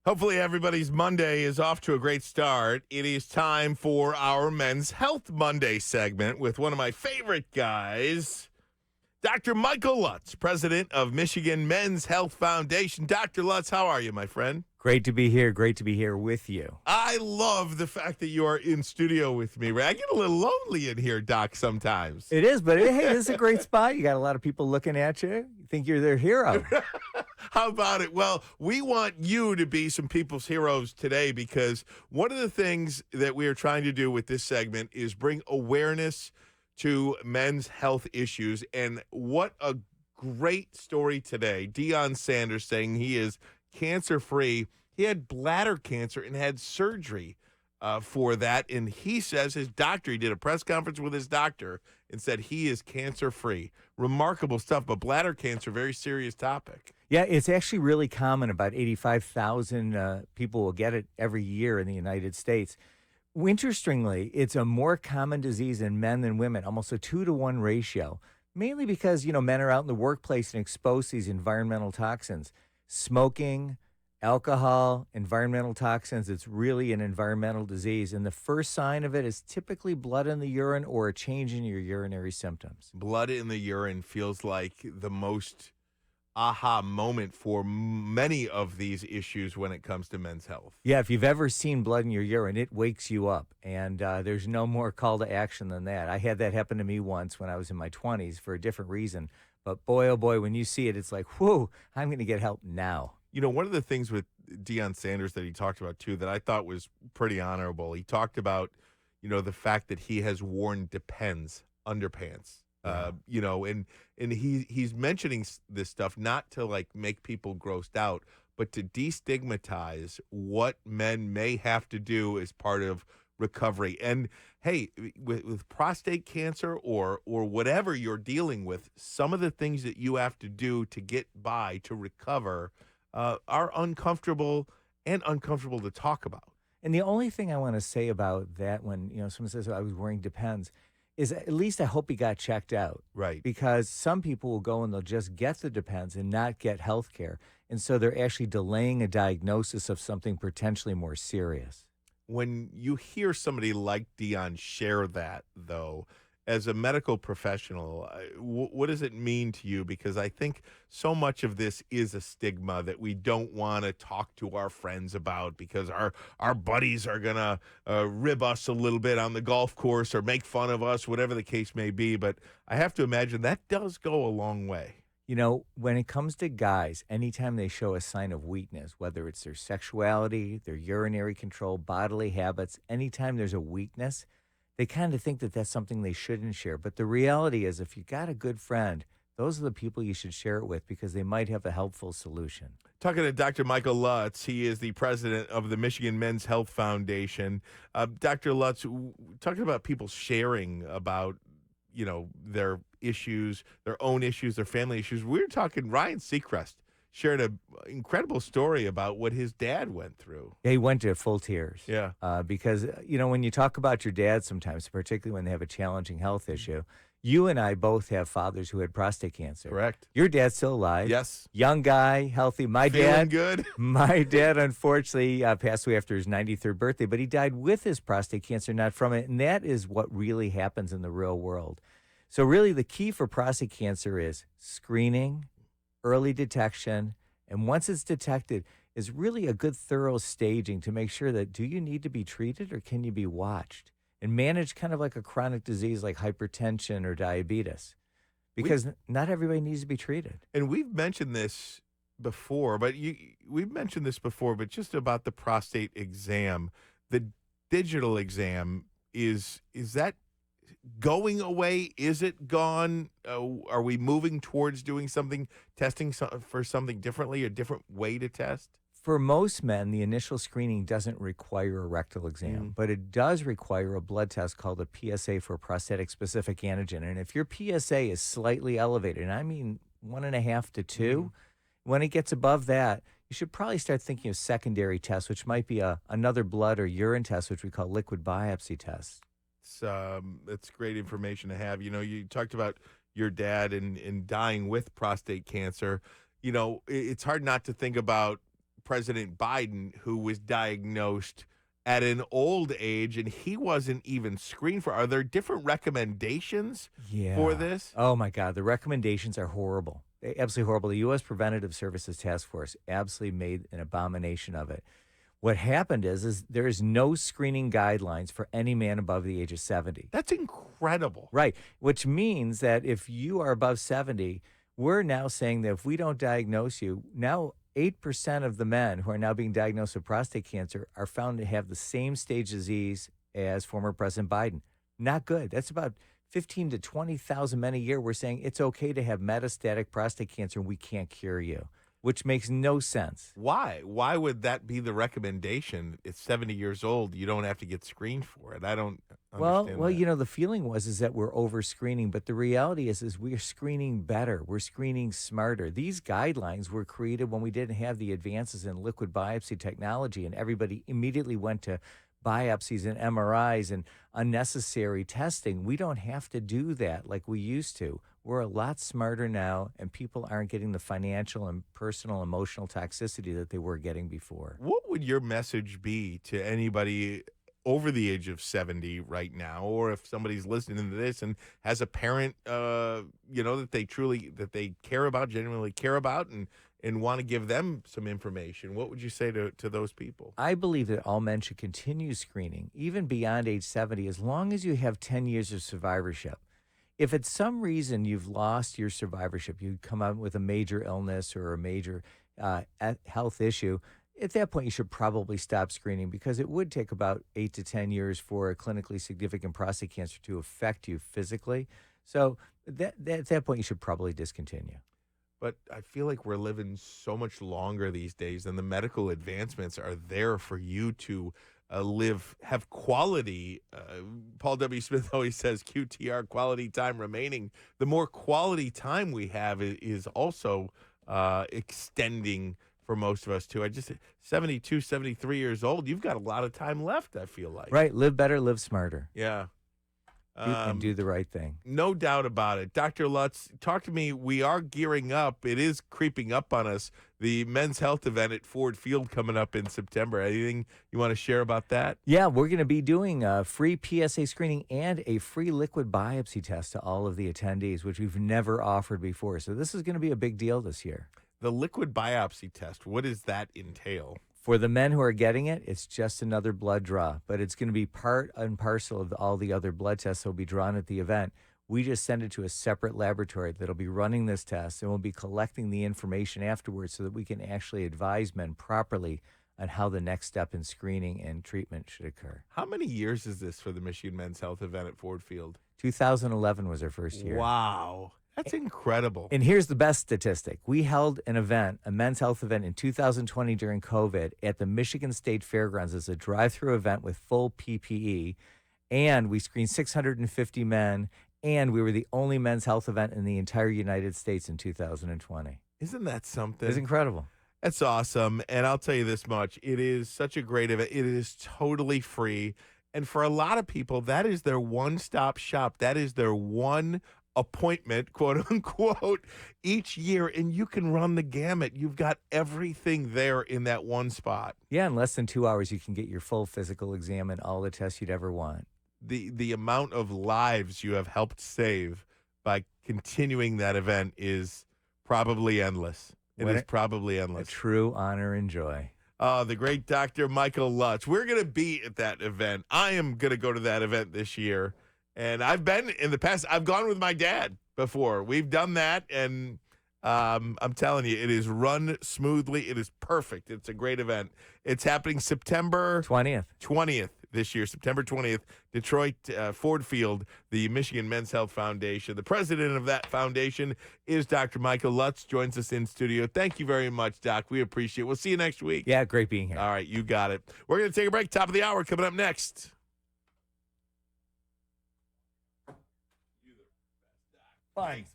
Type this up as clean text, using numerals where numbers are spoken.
Hopefully everybody's Monday is off to a great start. It is time for our Men's Health Monday segment with one of my favorite guys, Dr. Michael Lutz, president of Michigan Men's Health Foundation. Dr. Lutz, how are you, my friend? Great to be here. Great to be here with you. I love the fact that you are in studio with me. I get a little lonely in here, Doc, sometimes. It is, but hey, this is a great spot. You got a lot of people looking at you. You think you're their hero. How about it? Well, we want you to be some people's heroes today because one of the things that we are trying to do with this segment is bring awareness to men's health issues. And what a great story today. Deion Sanders saying he is cancer-free. He had bladder cancer and had surgery for that. And he says he did a press conference with his doctor and said he is cancer-free. Remarkable stuff, but bladder cancer, very serious topic. Yeah, it's actually really common. About 85,000 people will get it every year in the United States. Interestingly, it's a more common disease in men than women, almost a 2-to-1 ratio, mainly because, men are out in the workplace and exposed to these environmental toxins. Smoking, alcohol, environmental toxins, it's really an environmental disease. And the first sign of it is typically blood in the urine or a change in your urinary symptoms. Blood in the urine feels like the most aha moment for many of these issues when it comes to men's health. Yeah, if you've ever seen blood in your urine, it wakes you up. And there's no more call to action than that. I had that happen to me once when I was in my 20s for a different reason. But boy, oh boy, when you see it, it's like, whoo, I'm going to get help now. One of the things with Deion Sanders that he talked about, too, that I thought was pretty honorable, he talked about, the fact that he has worn Depends underpants. And he's mentioning this stuff not to make people grossed out, but to destigmatize what men may have to do as part of recovery. And hey, with prostate cancer or whatever you're dealing with, some of the things that you have to do to get by, to recover, are uncomfortable to talk about. And the only thing I want to say about that when, someone says, I was wearing Depends, is at least I hope he got checked out. Right. Because some people will go and they'll just get the Depends and not get health care. And so they're actually delaying a diagnosis of something potentially more serious. When you hear somebody like Deion share that, though, as a medical professional, what does it mean to you? Because I think so much of this is a stigma that we don't want to talk to our friends about because our buddies are going to rib us a little bit on the golf course or make fun of us, whatever the case may be. But I have to imagine that does go a long way. When it comes to guys, anytime they show a sign of weakness, whether it's their sexuality, their urinary control, bodily habits, anytime there's a weakness, they kind of think that that's something they shouldn't share. But the reality is if you got a good friend, those are the people you should share it with because they might have a helpful solution. Talking to Dr. Michael Lutz, he is the president of the Michigan Men's Health Foundation. Dr. Lutz, talking about people sharing about, their issues, their own issues, their family issues. We were talking, Ryan Seacrest shared an incredible story about what his dad went through. Yeah, he went to full tears. Yeah. Because, when you talk about your dad sometimes, particularly when they have a challenging health issue, you and I both have fathers who had prostate cancer. Correct. Your dad's still alive. Yes. Young guy, healthy. Feeling good. My dad, unfortunately, passed away after his 93rd birthday, but he died with his prostate cancer, not from it. And that is what really happens in the real world. So really the key for prostate cancer is screening, early detection, and once it's detected, is really a good thorough staging to make sure that do you need to be treated or can you be watched and managed kind of like a chronic disease like hypertension or diabetes because not everybody needs to be treated. And we've mentioned this before, but just about the prostate exam. The digital exam, is that going away? Is it gone? Are we moving towards doing something, testing for something differently, a different way to test? For most men, the initial screening doesn't require a rectal exam, but it does require a blood test called a PSA for prostatic-specific antigen. And if your PSA is slightly elevated, and I mean 1.5 to 2, when it gets above that, you should probably start thinking of secondary tests, which might be another blood or urine test, which we call liquid biopsy tests. It's great information to have. You talked about your dad and dying with prostate cancer. It's hard not to think about President Biden, who was diagnosed at an old age, and he wasn't even screened for. Are there different recommendations for this? Oh, my God. The recommendations are horrible. Absolutely horrible. The U.S. Preventative Services Task Force absolutely made an abomination of it. What happened is there is no screening guidelines for any man above the age of 70. That's incredible. Right, which means that if you are above 70, we're now saying that if we don't diagnose you, now 8% of the men who are now being diagnosed with prostate cancer are found to have the same stage disease as former President Biden. Not good. That's about 15 to 20,000 men a year. We're saying it's okay to have metastatic prostate cancer and we can't cure you, which makes no sense. Why? Why would that be the recommendation? It's 70 years old. You don't have to get screened for it. I don't understand Well, that. the feeling was that we're over screening, but the reality is we're screening better. We're screening smarter. These guidelines were created when we didn't have the advances in liquid biopsy technology, and everybody immediately went to biopsies and MRIs and unnecessary testing. We don't have to do that like we used to. We're a lot smarter now, and people aren't getting the financial and personal, emotional toxicity that they were getting before. What would your message be to anybody over the age of 70 right now, or if somebody's listening to this and has a parent, that they care about, genuinely care about, and want to give them some information? What would you say to those people? I believe that all men should continue screening, even beyond age 70, as long as you have 10 years of survivorship. If at some reason you've lost your survivorship, you come out with a major illness or a major health issue, at that point you should probably stop screening, because it would take about 8 to 10 years for a clinically significant prostate cancer to affect you physically. So at that point you should probably discontinue. But I feel like we're living so much longer these days, and the medical advancements are there for you to have quality. Paul W. Smith always says QTR, quality time remaining. The more quality time we have is also extending for most of us too. 72, 73 years old, you've got a lot of time left, I feel like. Right. Live better, live smarter. Yeah. And do the right thing. No doubt about it. Dr. Lutz, talk to me. We are gearing up. It is creeping up on us. The men's health event at Ford Field coming up in September. Anything you want to share about that? Yeah, we're going to be doing a free PSA screening and a free liquid biopsy test to all of the attendees, which we've never offered before. So this is going to be a big deal this year. The liquid biopsy test, what does that entail? For the men who are getting it, it's just another blood draw, but it's going to be part and parcel of all the other blood tests that will be drawn at the event. We just send it to a separate laboratory that'll be running this test, and we'll be collecting the information afterwards so that we can actually advise men properly on how the next step in screening and treatment should occur. How many years is this for the Michigan Men's Health event at Ford Field? 2011 was our first year. Wow. That's incredible. And here's the best statistic. We held an event, a men's health event in 2020 during COVID at the Michigan State Fairgrounds as a drive-through event with full PPE. And we screened 650 men. And we were the only men's health event in the entire United States in 2020. Isn't that something? It's incredible. That's awesome. And I'll tell you this much. It is such a great event. It is totally free. And for a lot of people, that is their one-stop shop. That is their one appointment, quote unquote, each year, and you can run the gamut. You've got everything there in that one spot. Yeah, in less than 2 hours, you can get your full physical exam and all the tests you'd ever want. The amount of lives you have helped save by continuing that event is probably endless. It is probably endless. A true honor and joy. The great Dr. Michael Lutz. We're going to be at that event. I am going to go to that event this year. And I've been in the past. I've gone with my dad before. We've done that, and I'm telling you, it is run smoothly. It is perfect. It's a great event. It's happening September 20th this year, September 20th, Detroit Ford Field, the Michigan Men's Health Foundation. The president of that foundation is Dr. Michael Lutz, joins us in studio. Thank you very much, Doc. We appreciate it. We'll see you next week. Yeah, great being here. All right, you got it. We're going to take a break. Top of the hour coming up next. Thanks.